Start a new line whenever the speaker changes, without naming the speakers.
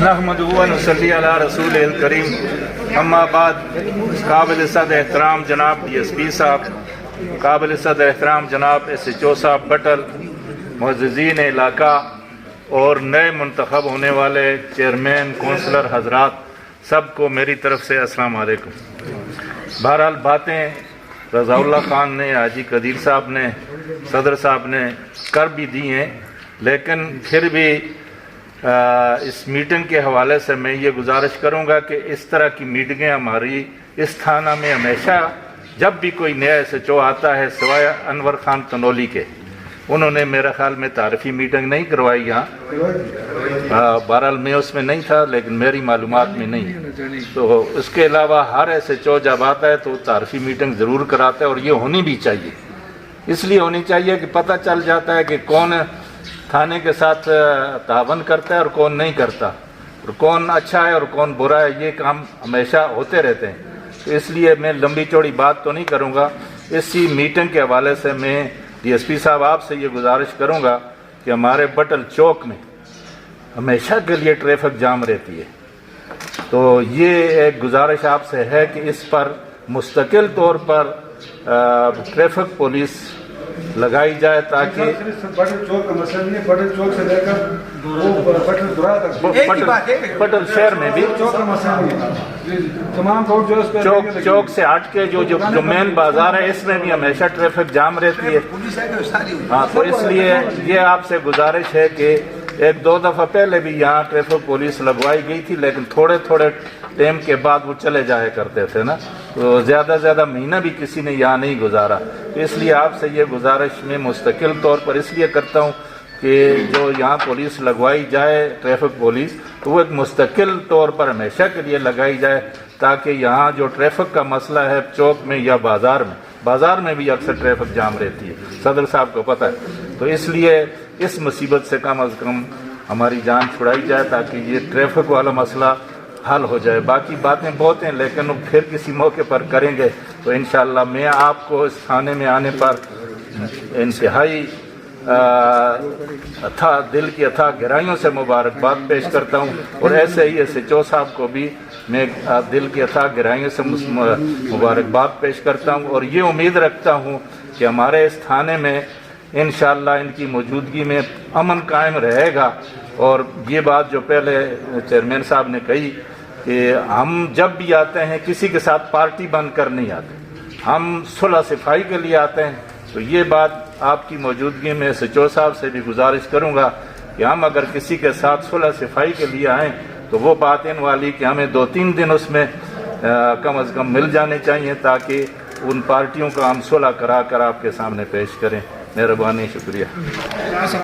نحمدہ و نصلی علی رسول الکریم، اما بعد، قابل صدر احترام جناب ڈی ایس پی صاحب، قابل صدر احترام جناب ایس ایچ او صاحب بٹل، معززین علاقہ اور نئے منتخب ہونے والے چیئرمین کونسلر حضرات، سب کو میری طرف سے السلام علیکم۔ بہرحال باتیں رضا اللہ خان نے، حاجی قدیر صاحب نے، صدر صاحب نے کر بھی دی ہیں، لیکن پھر بھی اس میٹنگ کے حوالے سے میں یہ گزارش کروں گا کہ اس طرح کی میٹنگیں ہماری اس تھانہ میں ہمیشہ جب بھی کوئی نیا ایس ایچ او آتا ہے، سوائے انور خان تنولی کے، انہوں نے میرے خیال میں تعارفی میٹنگ نہیں کروائی یہاں، بہرحال میں اس میں نہیں تھا لیکن میری معلومات میں نہیں، تو اس کے علاوہ ہر ایس ایچ او جب آتا ہے تو تعارفی میٹنگ ضرور کراتا ہے، اور یہ ہونی بھی چاہیے، اس لیے ہونی چاہیے کہ پتہ چل جاتا ہے کہ کون تھانے کے ساتھ تعاون کرتا ہے اور کون نہیں کرتا، اور کون اچھا ہے اور کون برا ہے، یہ کام ہمیشہ ہوتے رہتے ہیں۔ تو اس لیے میں لمبی چوڑی بات تو نہیں کروں گا، اسی میٹنگ کے حوالے سے میں ڈی ایس پی صاحب آپ سے یہ گزارش کروں گا کہ ہمارے بٹل چوک میں ہمیشہ کے لیے ٹریفک جام رہتی ہے، تو یہ ایک گزارش آپ سے ہے کہ اس پر مستقل طور پر ٹریفک پولیس لگائی جائے، تاکہ
بٹل چوک کا مسئلہ نہیں ہے، بٹل چوک سے لے کر بٹل درا تک،
بٹل شہر میں بھی
چوک کا مسئلہ نہیں ہے، تمام روڈ جو اس پہ
چوک سے ہٹ کے جو مین بازار ہے اس میں بھی ہمیشہ ٹریفک جام رہتی ہے۔ ہاں، تو اس لیے یہ آپ سے گزارش ہے کہ ایک دو دفعہ پہلے بھی یہاں ٹریفک پولیس لگوائی گئی تھی، لیکن تھوڑے ٹائم کے بعد وہ چلے جایا کرتے تھے نا، تو زیادہ مہینہ بھی کسی نے یہاں نہیں گزارا، تو اس لیے آپ سے یہ گزارش میں مستقل طور پر اس لیے کرتا ہوں کہ جو یہاں پولیس لگوائی جائے، ٹریفک پولیس، تو وہ ایک مستقل طور پر ہمیشہ کے لیے لگائی جائے، تاکہ یہاں جو ٹریفک کا مسئلہ ہے چوک میں یا بازار میں بھی اکثر ٹریفک جام رہتی ہے، صدر صاحب کو پتہ ہے، تو اس لیے اس مصیبت سے کم از کم ہماری جان چھڑائی جائے، تاکہ یہ ٹریفک والا مسئلہ حل ہو جائے۔ باقی باتیں بہت ہیں لیکن پھر کسی موقع پر کریں گے، تو انشاءاللہ میں آپ کو اس تھانے میں آنے پر انتہائی دل کی اتھا گہرائیوں سے مبارکباد پیش کرتا ہوں، اور ایسے ہی ایس ایچ او صاحب کو بھی میں دل کی اتھا گہرائیوں سے مبارکباد پیش کرتا ہوں، اور یہ امید رکھتا ہوں کہ ہمارے اس تھانے میں انشاءاللہ ان کی موجودگی میں امن قائم رہے گا۔ اور یہ بات جو پہلے چیئرمین صاحب نے کہی کہ ہم جب بھی آتے ہیں کسی کے ساتھ پارٹی بن کر نہیں آتے، ہم صلح صفائی کے لیے آتے ہیں، تو یہ بات آپ کی موجودگی میں ایس ایچ او صاحب سے بھی گزارش کروں گا کہ ہم اگر کسی کے ساتھ صلح صفائی کے لیے آئیں تو وہ بات ان والی کہ ہمیں 2-3 دن اس میں کم از کم مل جانے چاہیے، تاکہ ان پارٹیوں کا ہم صلح کرا کر آپ کے سامنے پیش کریں۔ مہربانی، شکریہ۔